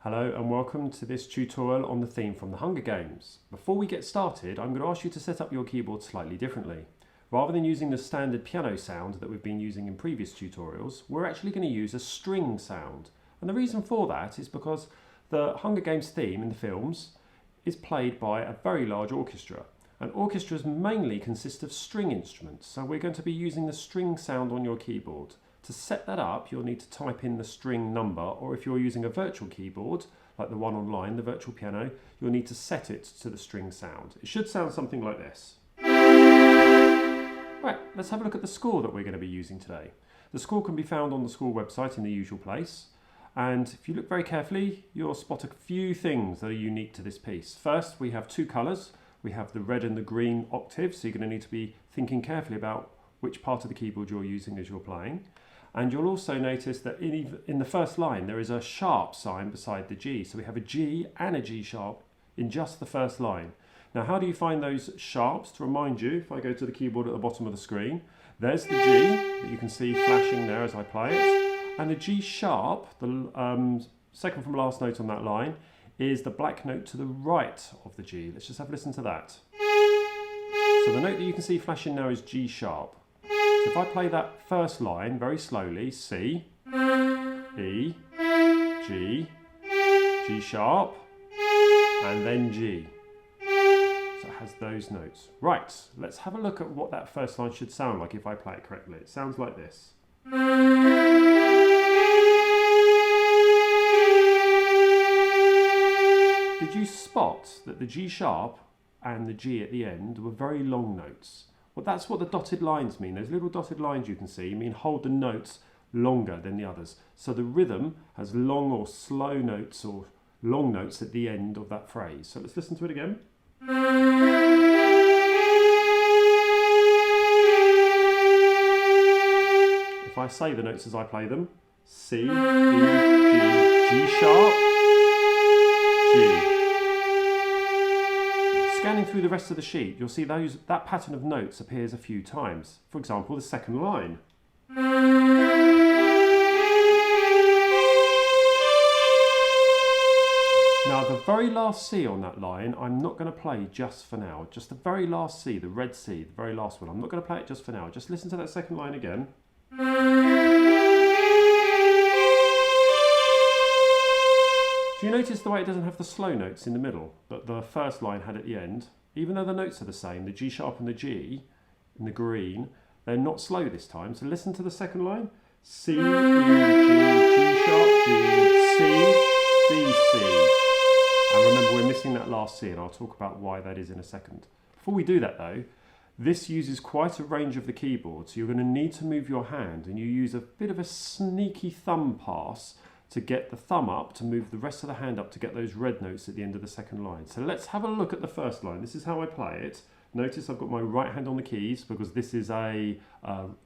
Hello and welcome to this tutorial on the theme from the Hunger Games. Before we get started, I'm going to ask you to set up your keyboard slightly differently. Rather than using the standard piano sound that we've been using in previous tutorials, we're actually going to use a string sound. And the reason for that is because the Hunger Games theme in the films is played by a very large orchestra. And orchestras mainly consist of string instruments, so we're going to be using the string sound on your keyboard. To set that up, you'll need to type in the string number, or if you're using a virtual keyboard, like the one online, the virtual piano, you'll need to set it to the string sound. It should sound something like this. Right, let's have a look at the score that we're going to be using today. The score can be found on the school website in the usual place, and if you look very carefully, you'll spot a few things that are unique to this piece. First, we have two colours. We have the red and the green octaves, so you're going to need to be thinking carefully about which part of the keyboard you're using as you're playing. And you'll also notice that in the first line there is a sharp sign beside the G. So we have a G and a G sharp in just the first line. Now how do you find those sharps? To remind you, if I go to the keyboard at the bottom of the screen, there's the G that you can see flashing there as I play it. And the G sharp, the second from last note on that line, is the black note to the right of the G. Let's just have a listen to that. So the note that you can see flashing now is G sharp. So if I play that first line very slowly, C, E, G, G sharp, and then G. So it has those notes. Right, let's have a look at what that first line should sound like if I play it correctly. It sounds like this. Did you spot that the G sharp and the G at the end were very long notes? Well, that's what the dotted lines mean. Those little dotted lines you can see mean hold the notes longer than the others. So the rhythm has long or slow notes or long notes at the end of that phrase. So let's listen to it again. If I say the notes as I play them, C, E, G, G sharp, G. Scanning through the rest of the sheet, you'll see that pattern of notes appears a few times. For example, the second line. Now, the very last C on that line, I'm not going to play just for now. Just the very last C, the red C, the very last one. I'm not going to play it just for now. Just listen to that second line again. Do you notice the way it doesn't have the slow notes in the middle that the first line had at the end? Even though the notes are the same, the G sharp and the G in the green, they're not slow this time. So listen to the second line. C, E, G, G sharp, G, C, B, C. And remember, we're missing that last C, and I'll talk about why that is in a second. Before we do that though, this uses quite a range of the keyboard, so you're going to need to move your hand, and you use a bit of a sneaky thumb pass to get the thumb up, to move the rest of the hand up to get those red notes at the end of the second line. So let's have a look at the first line. This is how I play it. Notice I've got my right hand on the keys because this is a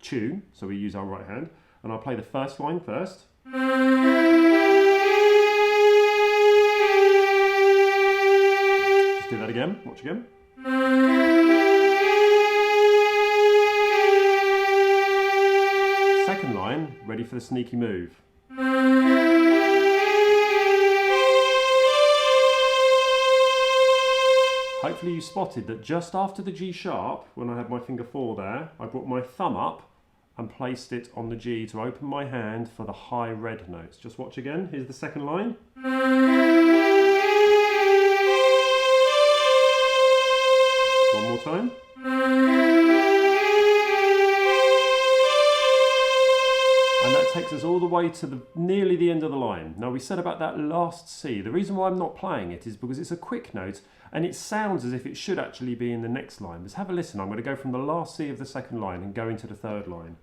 tune, so we use our right hand. And I'll play the first line first. Just do that again, watch again. Second line, ready for the sneaky move. Hopefully you spotted that just after the G sharp, when I had my finger 4 there, I brought my thumb up and placed it on the G to open my hand for the high red notes. Just watch again. Here's the second line. One more time. And that takes us all the way to nearly the end of the line. Now we said about that last C, the reason why I'm not playing it is because it's a quick note and it sounds as if it should actually be in the next line. Let's have a listen. I'm going to go from the last C of the second line and go into the third line.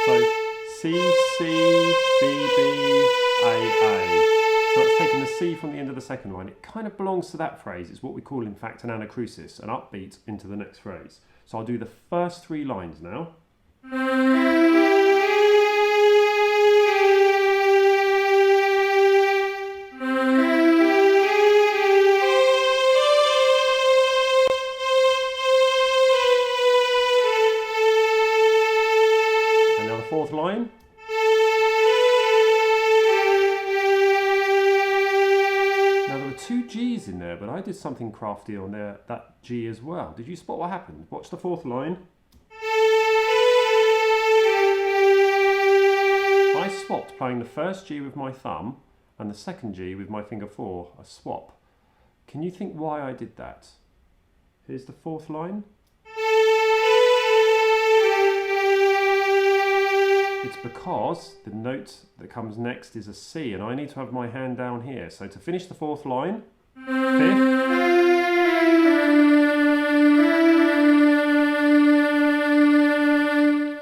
So C, C, B, B, A, A. So it's taking the C from the end of the second line. It kind of belongs to that phrase. It's what we call, in fact, an anacrusis, an upbeat into the next phrase. So I'll do the first 3 lines now. And now the fourth line. two G's in there, but I did something crafty on there, that G as well. Did you spot what happened? Watch the fourth line. I swapped playing the first G with my thumb and the second G with my finger 4, a swap. Can you think why I did that? Here's the fourth line. It's because the note that comes next is a C and I need to have my hand down here. So to finish the fourth line, fifth,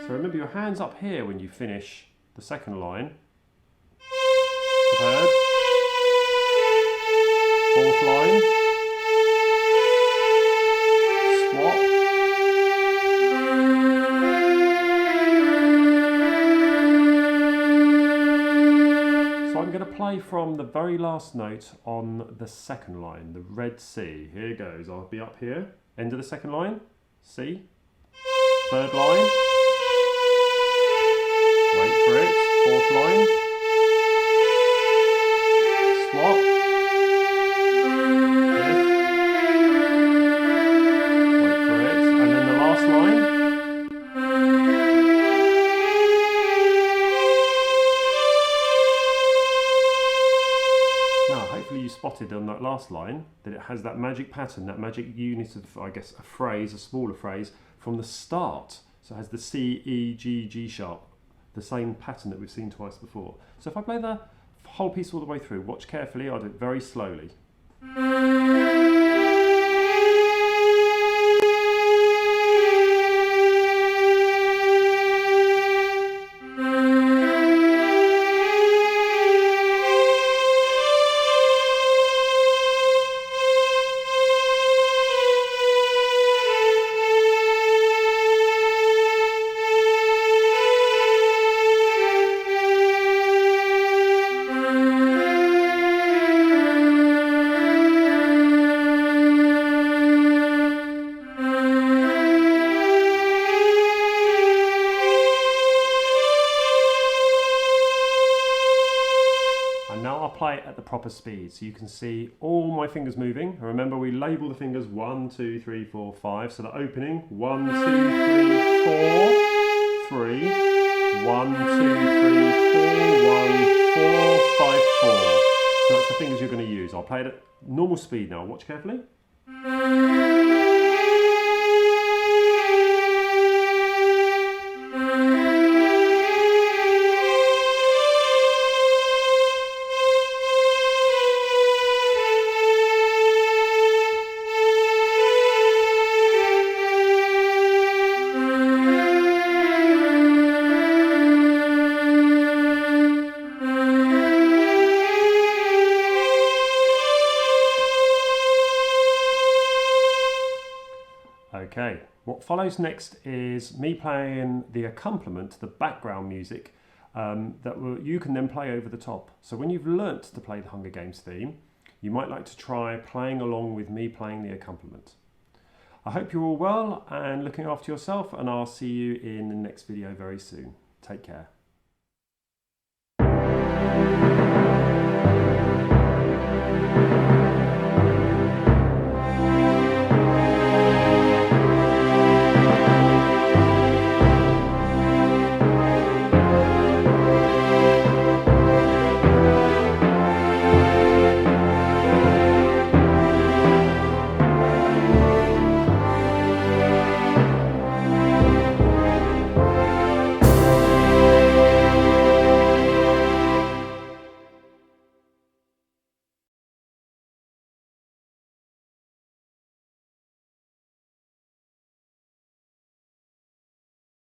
so remember your hand's up here when you finish the second line, third, fourth line, swap, so I'm going to play from the very last note on the second line, the red C. Here goes, I'll be up here, end of the second line, C, third line, wait for it, fourth line, swap, fifth, wait for it, and then the last line. Now hopefully you spotted on that last line that it has that magic pattern, that magic unit of, I guess, a phrase, a smaller phrase, from the start. So it has the C, E, G, G sharp, the same pattern that we've seen twice before. So if I play the whole piece all the way through, watch carefully, I'll do it very slowly. Now I'll play it at the proper speed so you can see all my fingers moving. Remember we label the fingers 1, 2, 3, 4, 5. So the opening 1, 2, 3, 4, 3, 1, 2, 3, 4, 1, 4, 5, 4. So that's the fingers you're going to use. I'll play it at normal speed now. Watch carefully. Okay, what follows next is me playing the accompaniment, the background music, you can then play over the top. So when you've learnt to play the Hunger Games theme, you might like to try playing along with me playing the accompaniment. I hope you're all well and looking after yourself, and I'll see you in the next video very soon. Take care.